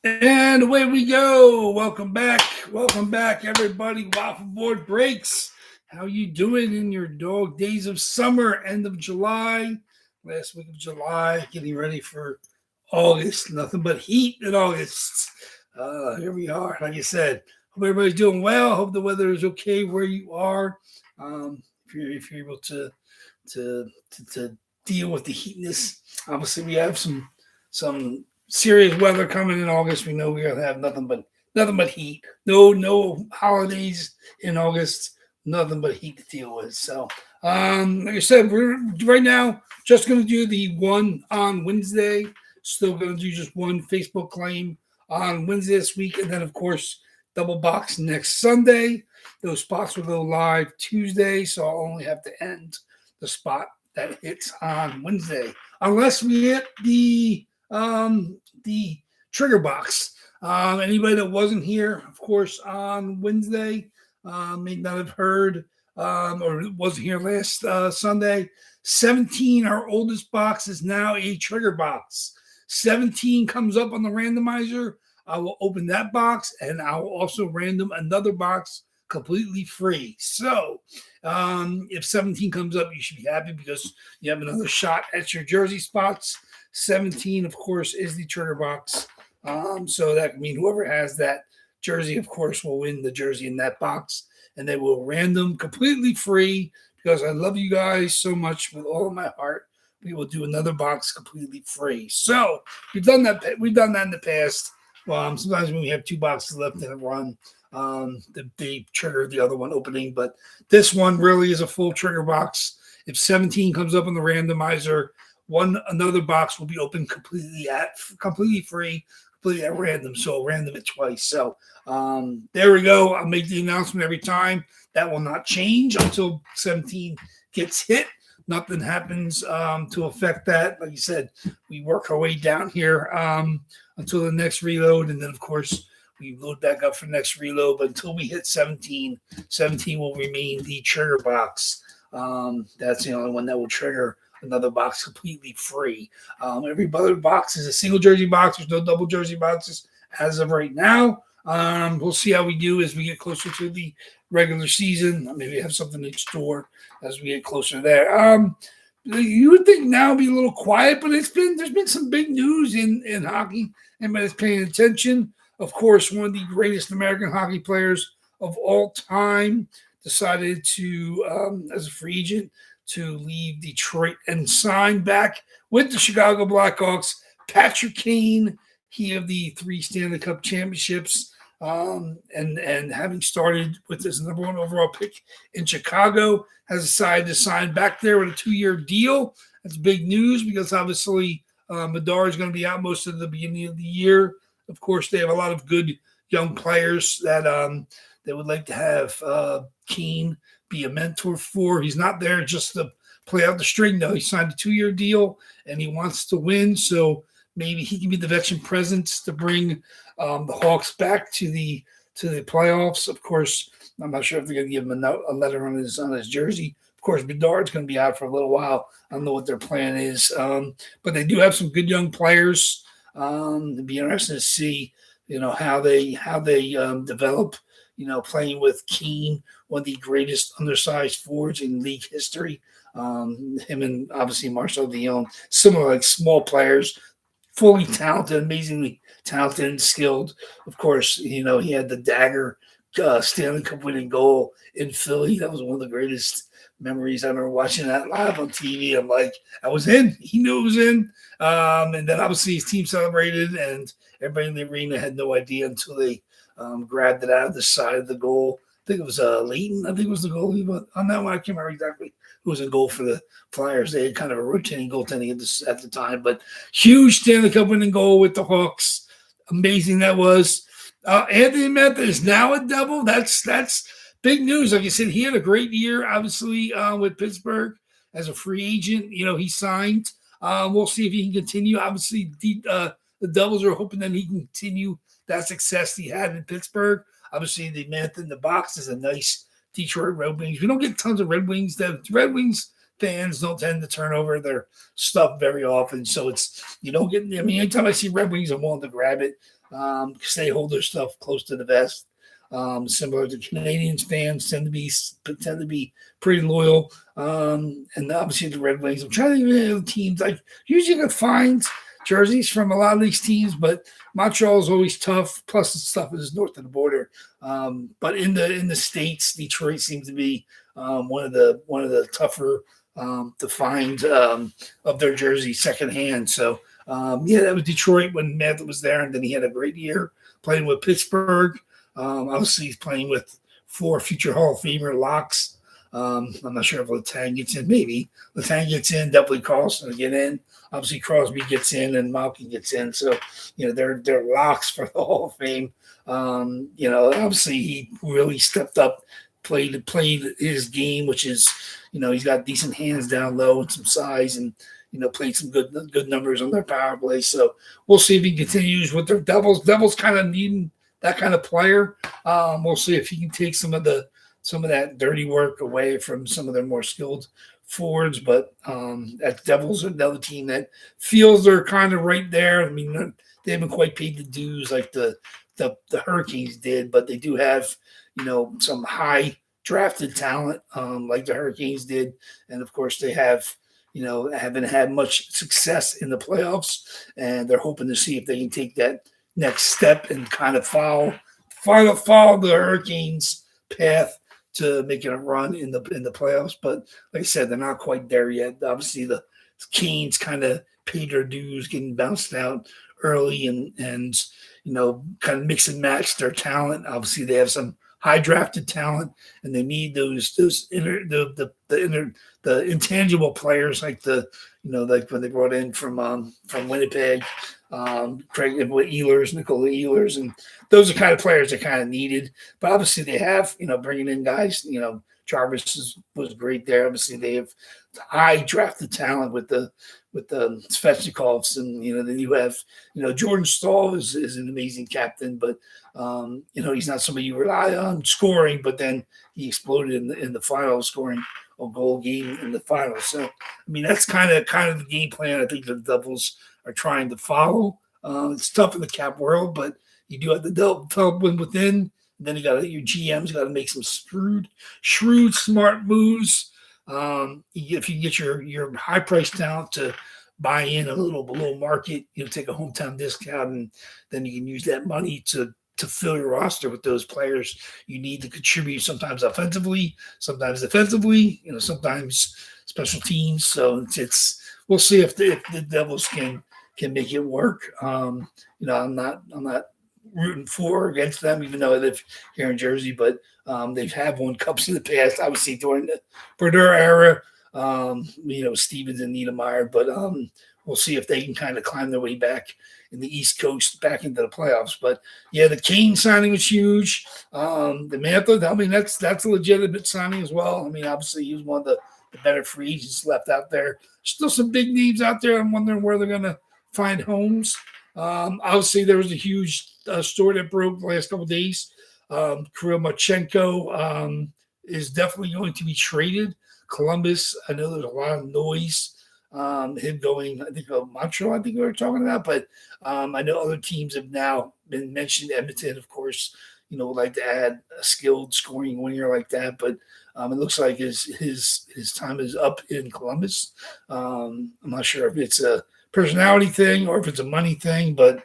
And away we go. Welcome back. Welcome back, everybody. WAFFLEBOARD breaks. How you doing in your dog days of summer, end of July, last week of July, getting ready for August. Nothing but heat in August. Here we are. Like I said, hope everybody's doing well. Hope the weather is okay where you are. If you're able to deal with the heatness, obviously we have some serious weather coming in August. We know we're gonna have nothing but heat. No holidays in August. Nothing but heat to deal with. So, like I said, we're right now just gonna do the one on Wednesday. Still gonna do just one Facebook claim on Wednesday this week, and then of course double box next Sunday. Those spots will go live Tuesday, so I'll only have to end the spot that hits on Wednesday, unless we hit the trigger box. Anybody that wasn't here, of course, on Wednesday may not have heard or wasn't here last Sunday. 17, our oldest box, is now a trigger box. 17 comes up on the randomizer. I will open that box and I will also random another box completely free. So if 17 comes up, you should be happy because you have another shot at your jersey spots. 17, of course, is the trigger box. So that can mean whoever has that jersey, of course, will win the jersey in that box. And they will random completely free because I love you guys so much with all of my heart. We will do another box completely free. So we've done that. We've done that in the past. Sometimes when we have two boxes left in a run, they trigger the other one opening. But this one really is a full trigger box. If 17 comes up on the randomizer, another box will be open completely free, completely at random. So I'll random it twice. So there we go. I'll make the announcement every time. That will not change until 17 gets hit. Nothing happens to affect that. Like you said, we work our way down here until the next reload, and then of course we load back up for next reload. But until we hit 17, 17 will remain the trigger box. That's the only one that will trigger another box completely free. Every other box is a single jersey box. There's no double jersey boxes as of right now. We'll see how we do as we get closer to the regular season. Maybe have something in store as we get closer there. You would think now would be a little quiet, but there's been some big news in hockey. Anybody's paying attention. Of course, one of the greatest American hockey players of all time decided to, as a free agent, to leave Detroit and sign back with the Chicago Blackhawks. Patrick Kane, he of the 3 Stanley Cup championships, and having started with his number 1 overall pick in Chicago, has decided to sign back there with a 2-year deal. That's big news because obviously Madar is going to be out most of the beginning of the year. Of course, they have a lot of good young players that they would like to have Kane be a mentor for. He's not there just to play out the string, though. He signed a 2-year deal and he wants to win. So maybe he can be the veteran presence to bring the Hawks back to the playoffs. Of course, I'm not sure if they're going to give him a letter on his jersey. Of course, Bedard's going to be out for a little while. I don't know what their plan is, but they do have some good young players. It'd be interesting to see, how they develop. Playing with Keane, one of the greatest undersized forwards in league history. Him and obviously Marcel Dion, similar like small players, fully talented, amazingly talented and skilled. Of course, he had the dagger Stanley Cup winning goal in Philly. That was one of the greatest memories. I remember watching that live on TV. I'm like, I was in. He knew it was in. And then obviously his team celebrated, and everybody in the arena had no idea until they grabbed it out of the side of the goal. I think it was Leighton. I think it was the goalie, but on that one, I can't remember exactly who was in goal for the Flyers. They had kind of a rotating goaltending at the time, but huge Stanley Cup winning goal with the Hawks. Amazing that was. Anthony Mantha is now a double. That's big news. Like I said, he had a great year, obviously, with Pittsburgh as a free agent. He signed. We'll see if he can continue. Obviously, the Devils are hoping that he can continue that success he had in Pittsburgh. Obviously, the Mantha in the box is a nice Detroit Red Wings. We don't get tons of Red Wings. The Red Wings fans don't tend to turn over their stuff very often. So you don't get, anytime I see Red Wings, I'm willing to grab it. because they hold their stuff close to the vest. Similar to Canadians fans tend to be pretty loyal. And obviously the Red Wings. I'm trying to think of the teams. Like usually I find jerseys from a lot of these teams, but Montreal is always tough. Plus the stuff is north of the border. But in the states, Detroit seems to be one of the tougher to find of their jerseys secondhand. So yeah, that was Detroit when Matt was there, and then he had a great year playing with Pittsburgh. Obviously, he's playing with 4 future Hall of Famer locks. I'm not sure if Letang gets in. Maybe Letang gets in. Definitely Carlson will get in. Obviously, Crosby gets in and Malkin gets in. So, they're locks for the Hall of Fame. Obviously, he really stepped up, played his game, which is, he's got decent hands down low and some size, and played some good numbers on their power play. So we'll see if he continues with their Devils. Devils kind of need that kind of player. We'll see if he can take some of that dirty work away from some of their more skilled forwards. But that Devils are another team that feels they're kind of right there. I mean, they haven't quite paid the dues like the Hurricanes did, but they do have some high drafted talent like the Hurricanes did, and of course they haven't had much success in the playoffs, and they're hoping to see if they can take that next step and kind of follow the Hurricanes' path to making a run in the playoffs. But like I said, they're not quite there yet. Obviously, the Canes kind of paid their dues, getting bounced out early, and kind of mix and match their talent. Obviously, they have some high drafted talent, and they need the intangible players like like when they brought in from Winnipeg, Craig Ehlers, Nicola Ehlers, and those are kind of players they kind of needed. But obviously they have bringing in guys. Jarvis was great there. Obviously they have high drafted talent with the Svechnikovs, and then you have Jordan Staal is an amazing captain, but he's not somebody you rely on scoring. But then he exploded in the final, scoring a goal game in the final. So I mean that's kind of the game plan I think the Devils are trying to follow. It's tough in the cap world, but you do have to develop within. Then your GM's got to make some shrewd, smart moves. If you get your high price talent to buy in a little below market, take a hometown discount, and then you can use that money to fill your roster with those players you need to contribute. Sometimes offensively, sometimes defensively, sometimes special teams. So we'll see if the Devils can make it work. I'm not rooting for or against them, even though I live here in Jersey, but they've had won cups in the past, obviously during the Brodeur era, Stevens and Niedermeyer, but we'll see if they can kind of climb their way back in the East Coast back into the playoffs. But yeah, the Kane signing was huge. The Mantha, I mean, that's a legitimate signing as well. I mean, obviously he was one of the better free agents left out there. Still some big names out there. I'm wondering where they're going to find homes. Obviously there was a huge story that broke the last couple of days. Kirill Marchenko is definitely going to be traded. Columbus, I know there's a lot of noise. Him going, I think, Montreal, I think we were talking about, but I know other teams have now been mentioned. Edmonton, of course, would like to add a skilled scoring winger like that, but it looks like his time is up in Columbus. I'm not sure if it's a personality thing or if it's a money thing, but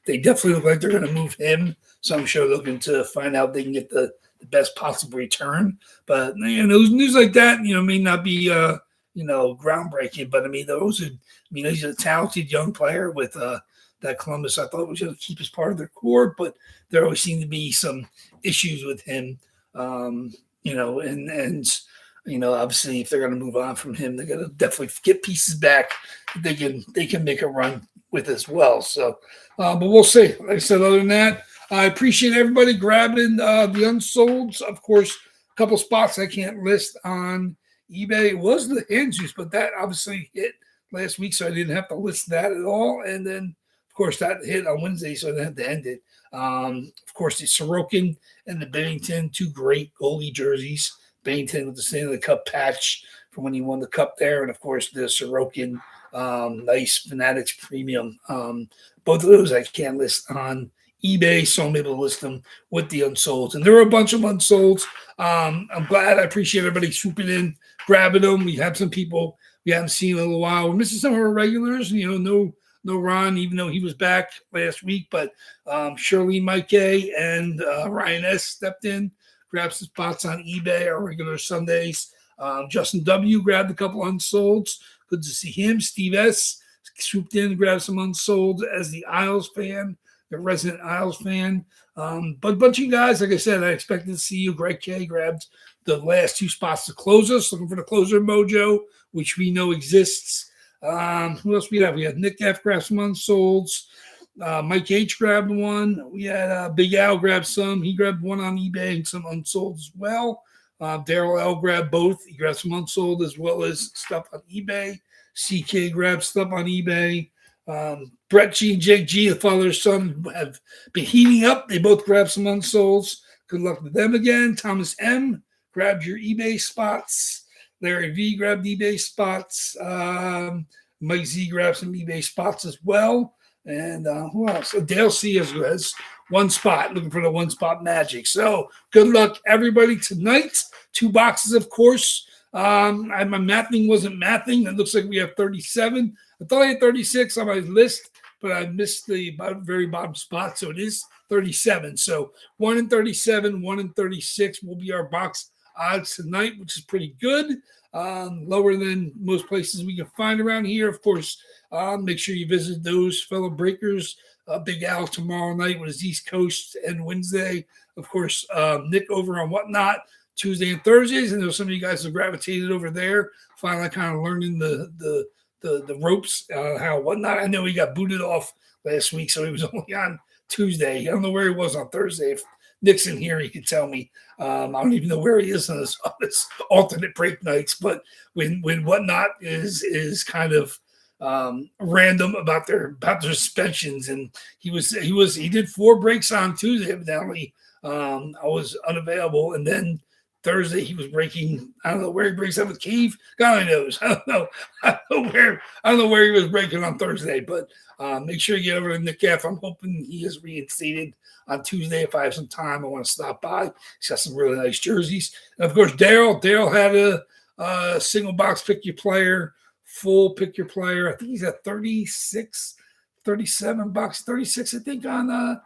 they definitely look like they're going to move him. So I'm sure they're looking to find out they can get the best possible return. But news like that, may not be groundbreaking. But I mean, he's a talented young player with that Columbus. I thought was going to keep as part of their core, but there always seem to be some issues with him. Obviously, if they're going to move on from him, they're going to definitely get pieces back that they can make a run with as well. So, but we'll see. Like I said, other than that, I appreciate everybody grabbing the unsolds. Of course, a couple spots I can't list on eBay. It was the hand juice, but that obviously hit last week, so I didn't have to list that at all. And then, of course, that hit on Wednesday, so I didn't have to end it. Of course, the Sorokin and the Bennington, two great goalie jerseys. Bennington with the Stanley Cup patch for when he won the cup there, and of course the Sorokin nice Fanatics Premium. Both of those I can't list on eBay, so I'm able to list them with the unsolds. And there were a bunch of unsolds. I'm glad. I appreciate everybody swooping in, grabbing them. We have some people we haven't seen in a little while. We're missing some of our regulars. No Ron, even though he was back last week. But Shirley Mike A and Ryan S stepped in, grabbed some spots on eBay, our regular Sundays. Justin W grabbed a couple unsolds. Good to see him. Steve S swooped in, grabbed some unsold as the Isles fan, the resident Isles fan. But a bunch of you guys, like I said, I expected to see you. Greg K grabbed the last 2 spots to close us, looking for the closer mojo, which we know exists. Who else we have? We had Nick F grab some unsolds. Mike H grabbed one. We had Big Al grab some. He grabbed one on eBay and some unsold as well. Daryl L grabbed both. He grabbed some unsold as well as stuff on eBay. CK grabbed stuff on eBay. Brett G and Jake G, the father and son, have been heating up. They both grabbed some unsolds. Good luck to them again. Thomas M grabbed your eBay spots. Larry V grabbed eBay spots. Mike Z grabbed some eBay spots as well. And who else? Dale C has 1 spot, looking for the 1 spot magic. So good luck, everybody, tonight. 2 boxes, of course. My mathing wasn't mathing. It looks like we have 37. I thought I had 36 on my list, but I missed the very bottom spot. So it is 37. So 1 in 37, 1 in 36 will be our box odds tonight, which is pretty good. Lower than most places we can find around here. Of course, make sure you visit those fellow breakers. Big Al tomorrow night with his East Coast and Wednesday. Of course, Nick over on Whatnot Tuesday and Thursdays. And there's some of you guys have gravitated over there, finally kind of learning the ropes, how Whatnot. I know he got booted off last week, so he was only on Tuesday. I don't know where he was on Thursday. If Nick's in here, he could tell me. I don't even know where he is on his alternate break nights. But when Whatnot is kind of random about their suspensions, and he did 4 breaks on Tuesday. Evidently, I was unavailable, and then Thursday he was breaking. I don't know where he breaks up with Cave. God only knows. I don't know where he was breaking on Thursday. But make sure you get over to Nick F. I'm hoping he is reinstated on Tuesday. If I have some time, I want to stop by. He's got some really nice jerseys. And of course, Daryl had a single box pick your player, full pick your player. I think he's at 36, 37 bucks, 36, I think, on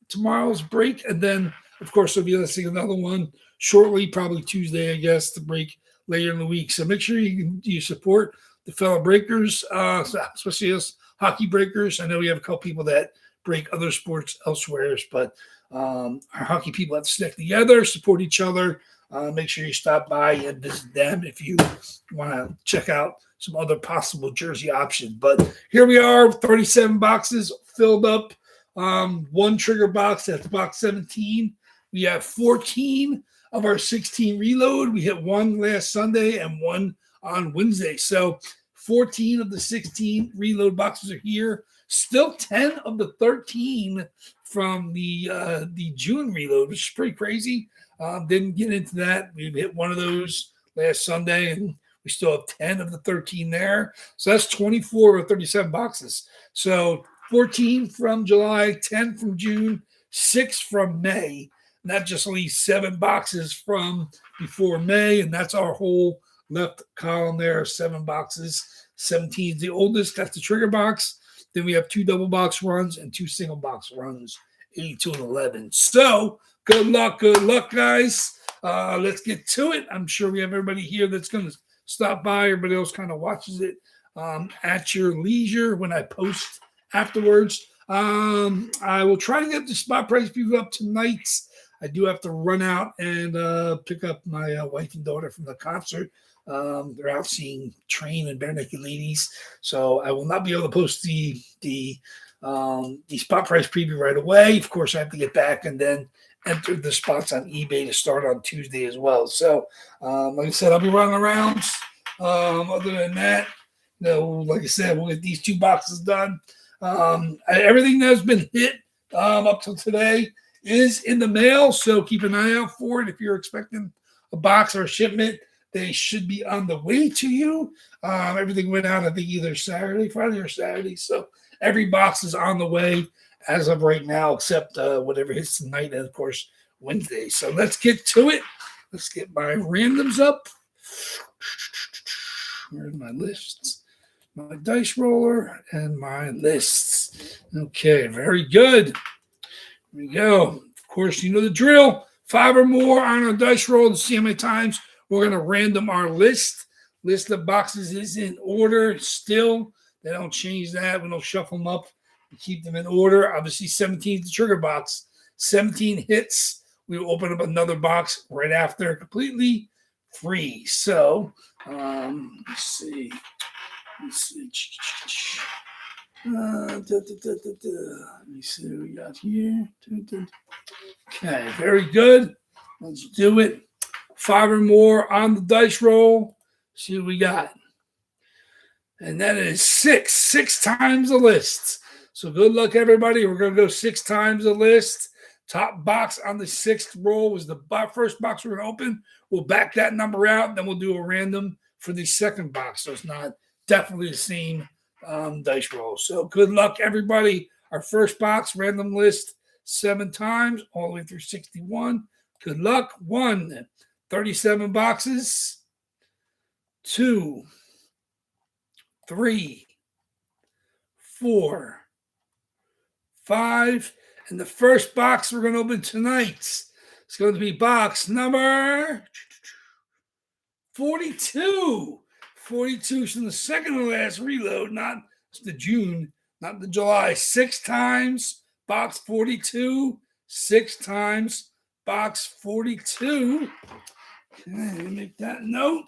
tomorrow's break. And then, of course, we'll be listing another one shortly, probably Tuesday, I guess, to break later in the week. So make sure you support the fellow breakers, especially us hockey breakers. I know we have a couple people that break other sports elsewhere, but our hockey people have to stick together, support each other. Make sure you stop by and visit them if you want to check out some other possible jersey options. But here we are, 37 boxes filled up. 1 trigger box, that's box 17. We have 14 of our 16 reload. We hit 1 last Sunday and 1 on Wednesday. So 14 of the 16 reload boxes are here. Still 10 of the 13 from the June reload, which is pretty crazy. Didn't get into that. We hit 1 of those last Sunday, and we still have 10 of the 13 there. So that's 24 of 37 boxes. So 14 from July, 10 from June, 6 from May. And that just leaves 7 boxes from before May, and that's our whole left column there, 7 boxes. 17 is the oldest. That's the trigger box. Then we have 2 double box runs and 2 single box runs, 82 and 11. So good luck, guys. Let's get to it. I'm sure we have everybody here that's going to stop by. Everybody else kind of watches it at your leisure when I post afterwards. I will try to get the spot price preview up tonight. I do have to run out and pick up my wife and daughter from the concert. They're out seeing Train and Bare Naked Ladies, so I will not be able to post the spot price preview right away. Of course, I have to get back and then enter the spots on eBay to start on Tuesday as well. So, like I said, I'll be running around. Other than that, like I said, we'll get these 2 boxes done. Everything that's been hit up till today is in the mail, so keep an eye out for it. If you're expecting a box or a shipment, They should be on the way to you. Everything went out, I think, either Friday or Saturday. So every box is on the way as of right now, except whatever hits tonight, and of course, Wednesday. So let's get to it. Let's get my randoms up. Where's my lists? My dice roller and my lists. Okay, very good. Here we go. Of course, you know the drill. 5 or more on a dice roll to see how many times we're going to random our list. List of boxes is in order still. They don't change that. We don't shuffle them up. We keep them in order. Obviously, 17 is the trigger box. 17 hits. We will open up another box right after, completely free. So, let's see. Let's see. Let me see what we got here. Okay, very good. Let's do it. 5 or more on the dice roll. See what we got. And that is 6. 6 times the list. So good luck, everybody. We're going to go 6 times the list. Top box on the 6th roll was the first box we're going to open. We'll back that number out. Then we'll do a random for the second box. So it's not definitely the same dice roll. So good luck, everybody. Our first box, random list, 7 times, all the way through 61. Good luck. 1, 37 boxes. 2, 3, 4, 5. And the first box we're going to open tonight is going to be box number 42. 42 is from the second to last reload, not the June, not the July. 6 times box 42. 6 times box 42. Okay, let me make that note.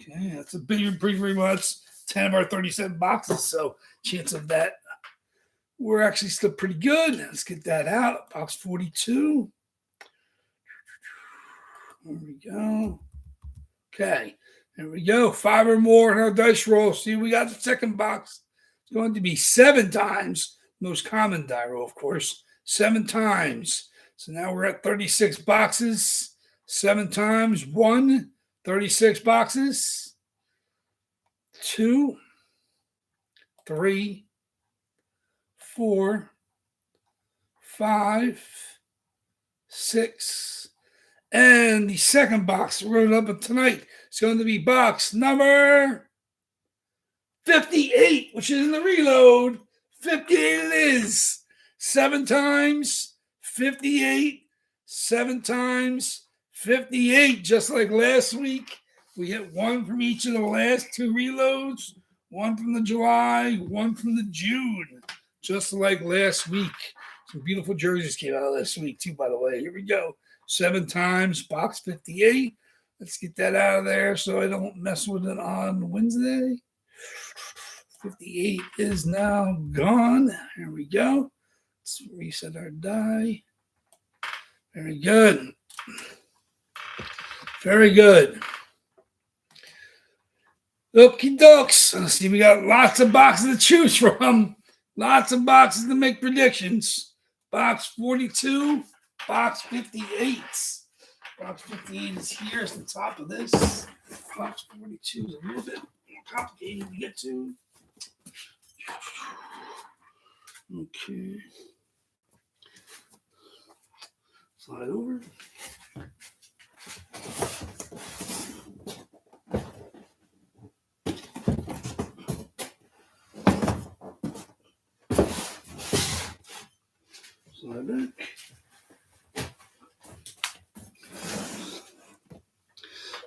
Okay, that's a big, pretty much 10 of our 37 boxes. So chance of that, we're actually still pretty good. Let's get that out. Box 42. There we go. Okay, there we go. 5 or more in our dice roll. See, we got the second box. It's going to be 7 times. Most common die roll, of course. 7 times. So now we're at 36 boxes. 7 times. 1, 36 boxes. 2, 3, 4, 5, 6. And the second box we're going to open tonight is going to be box number 58, which is in the reload. 58 it is. 7 times, 58. 7 times, 58. Just like last week, we hit 1 from each of the last 2 reloads. 1 from the July, 1 from the June. Just like last week. Some beautiful jerseys came out last week, too, by the way. Here we go. 7 times, box 58. Let's get that out of there so I don't mess with it on Wednesday. 58 is now gone. Here we go. Let's reset our die. Very good. Very good. Okie dokes. Let's see, we got lots of boxes to choose from. Lots of boxes to make predictions. Box 42. Box 58. Box 58 is here at the top of this. Box 42 is a little bit more complicated to get to. Okay. Slide over. Slide back.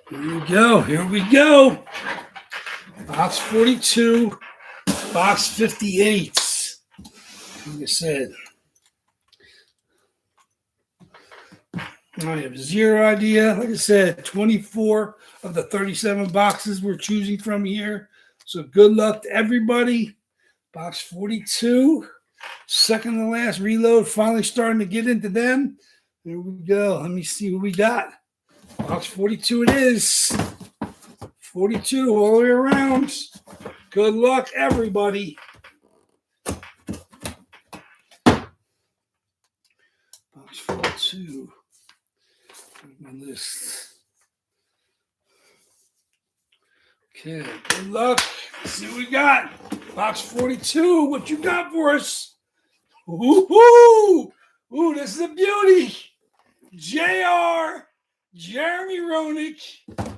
Here we go. Here we go. Box 42. Box 58. Like I said, I have zero idea. Like I said, 24 of the 37 boxes we're choosing from here. So good luck to everybody. Box 42. Second to last reload. Finally starting to get into them. Here we go. Let me see what we got. Box 42 it is. 42 all the way around. Good luck, everybody. Box 42. Here's my list. Okay, good luck. Let's see what we got. Box 42. What you got for us? Ooh, this is a beauty. JR, Jeremy Roenick,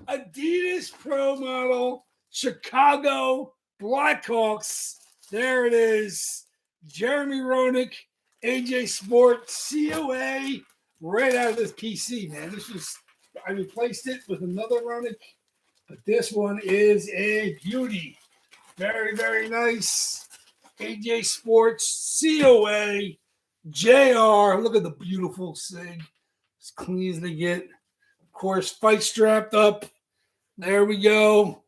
Adidas Pro Model, Chicago Blackhawks. There it is. Jeremy Roenick, AJ Sport, COA, right out of this PC, man. I replaced it with another Roenick, but this one is a beauty. Very, very nice. AJ Sports, COA, JR. Look at the beautiful SIG. As clean as they get. Of course, fight strapped up. There we go.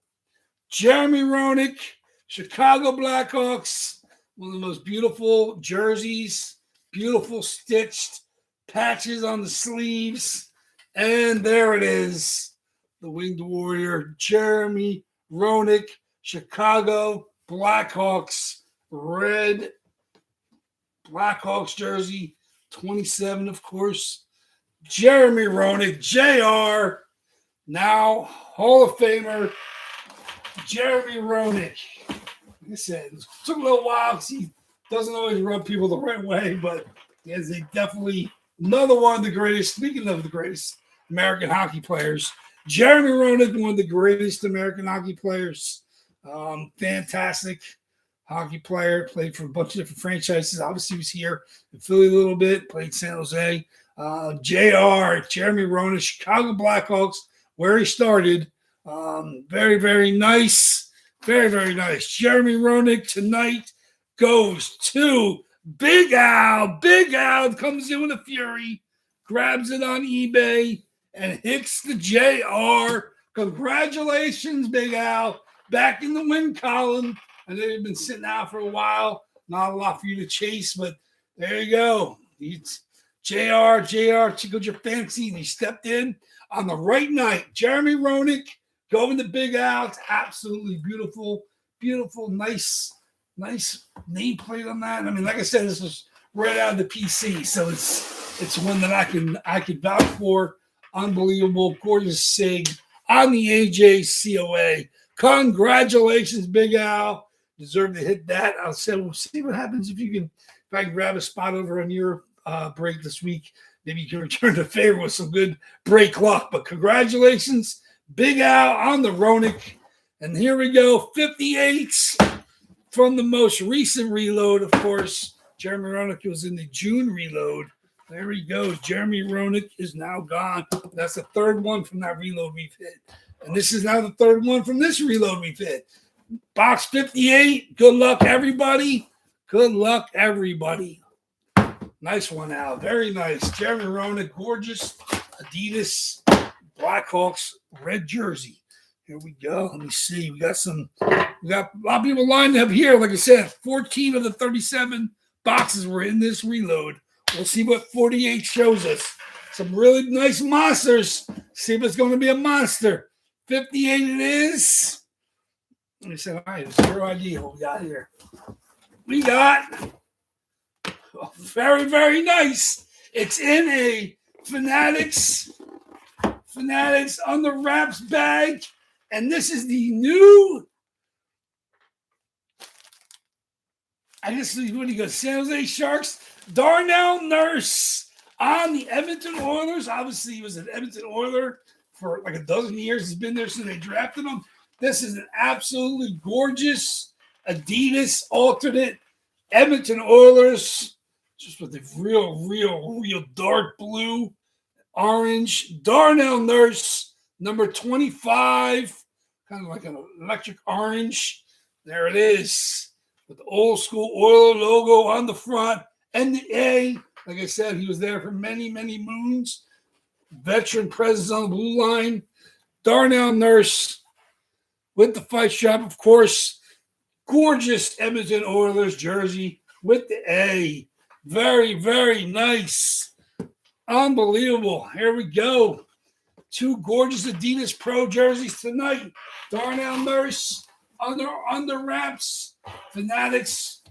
Jeremy Roenick, Chicago Blackhawks. One of the most beautiful jerseys. Beautiful stitched patches on the sleeves. And there it is. The Winged Warrior, Jeremy Roenick, Chicago Blackhawks. Red Blackhawks jersey, 27, of course. Jeremy Roenick, JR, now Hall of Famer, Jeremy Roenick. Like I said, it took a little while because he doesn't always rub people the right way, but he is definitely another one of the greatest, speaking of the greatest American hockey players, Jeremy Roenick, one of the greatest American hockey players. Fantastic hockey player, played for a bunch of different franchises. Obviously, was here in Philly a little bit, played San Jose. JR, Jeremy Roenick, Chicago Blackhawks, where he started. Very, very nice. Very, very nice. Jeremy Roenick tonight goes to Big Al. Big Al comes in with a fury, grabs it on eBay, and hits the JR. Congratulations, Big Al. Back in the win column. I know you've been sitting out for a while. Not a lot for you to chase, but there you go. It's JR tickled your fancy, and he stepped in on the right night. Jeremy Roenick going to Big Al. It's absolutely beautiful, beautiful, nice nameplate on that. I mean, like I said, this was right out of the PC, so it's one that I can vouch for. Unbelievable, gorgeous SIG on the AJ COA. Congratulations, Big Al. Deserve to hit that. I'll say we'll see what happens if I can grab a spot over on your break this week. Maybe you can return the favor with some good break luck. But congratulations, Big Al on the Roenick. And here we go, 58s from the most recent reload, of course. Jeremy Roenick was in the June reload. There he goes. Jeremy Roenick is now gone. That's the third one from that reload we've hit. And this is now the third one from this reload we've hit. Box 58. Good luck, everybody. Good luck, everybody. Nice one, Al. Very nice. Jeremy Roenick, gorgeous Adidas Blackhawks red jersey. Here we go. Let me see. We got a lot of people lined up here. Like I said, 14 of the 37 boxes were in this reload. We'll see what 48 shows us. Some really nice monsters. See if it's going to be a monster. 58 it is. And I said, all right, it's your idea what we got here. We got very, very nice. It's in a Fanatics Under Wraps bag. And this is the new, I guess, what do you go, San Jose Sharks, Darnell Nurse on the Edmonton Oilers. Obviously, he was an Edmonton Oiler for like a dozen years. He's been there since they drafted him. This is an absolutely gorgeous Adidas alternate Edmonton Oilers, just with the real dark blue, orange. Darnell Nurse, number 25, kind of like an electric orange. There it is, with the old school Oiler logo on the front and the A. Like I said, he was there for many, many moons. Veteran presence on the blue line. Darnell Nurse with the fight shop, of course. Gorgeous Edmonton Oilers jersey with the A. Very, very nice. Unbelievable. Here we go. Two gorgeous Adidas Pro jerseys tonight. Darnell Nurse, Under Wraps, Fanatics,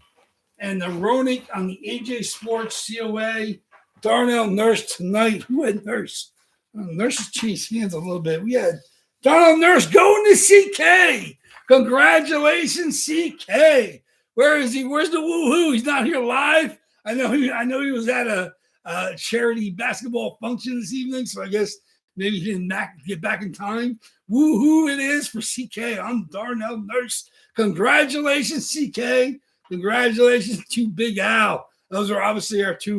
and the Roenick on the AJ Sports COA. Darnell Nurse tonight. Who had Nurse? Nurse has changed hands a little bit. We had Donald Nurse going to CK. Congratulations, CK. Where is he? Where's the woohoo? He's not here live. I know he was at a charity basketball function this evening, so I guess maybe he didn't get back in time. Woohoo! It is for CK. I'm Darnell Nurse. Congratulations, CK. Congratulations to Big Al. Those are obviously our two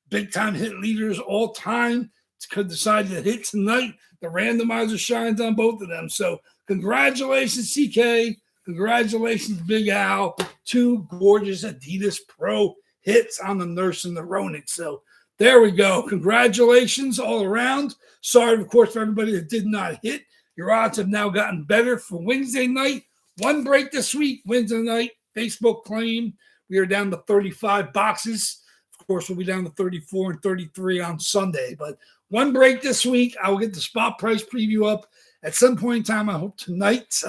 big-time hit leaders all time. Could decide to hit tonight. The randomizer shines on both of them. So congratulations, CK. Congratulations, Big Al. Two gorgeous Adidas Pro hits on the Nurse and the Ronin. So there we go. Congratulations all around. Sorry, of course, for everybody that did not hit. Your odds have now gotten better for Wednesday night. One break this week, Wednesday night, Facebook claim. We are down to 35 boxes. Of course, we'll be down to 34 and 33 on Sunday. But one break this week. I will get the spot price preview up at some point in time. I hope tonight.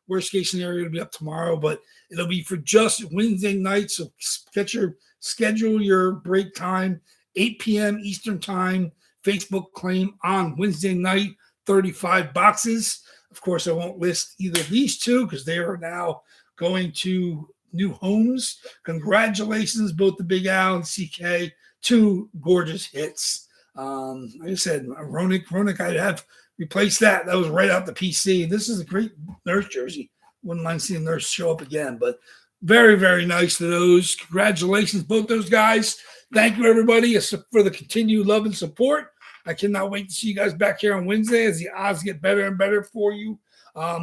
Worst case scenario, it'll be up tomorrow, but it'll be for just Wednesday night. So schedule your break time, 8 p.m. Eastern time. Facebook claim on Wednesday night, 35 boxes. Of course, I won't list either of these two because they are now going to new homes. Congratulations, both the Big Al and CK. Two gorgeous hits. Like I said, Ronick, I'd have replaced that. That was right out the PC. This is a great Nurse jersey. Wouldn't mind seeing Nurse show up again, but very, very nice to those. Congratulations, both those guys. Thank you, everybody, for the continued love and support. I cannot wait to see you guys back here on Wednesday as the odds get better and better for you.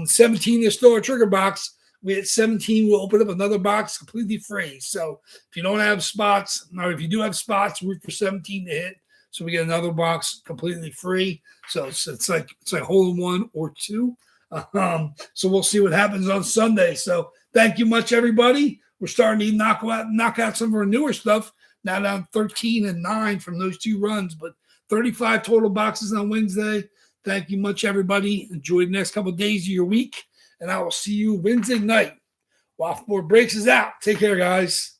17 is still a trigger box. We at 17, we'll open up another box completely free. So if you don't have spots, or if you do have spots, root for 17 to hit. So we get another box completely free. So it's like hole in one or two. So we'll see what happens on Sunday. So thank you much, everybody. We're starting to knock out some of our newer stuff. Now down 13 and 9 from those two runs, but 35 total boxes on Wednesday. Thank you much, everybody. Enjoy the next couple of days of your week, and I will see you Wednesday night. WAFFLEBOARD Breaks is out. Take care, guys.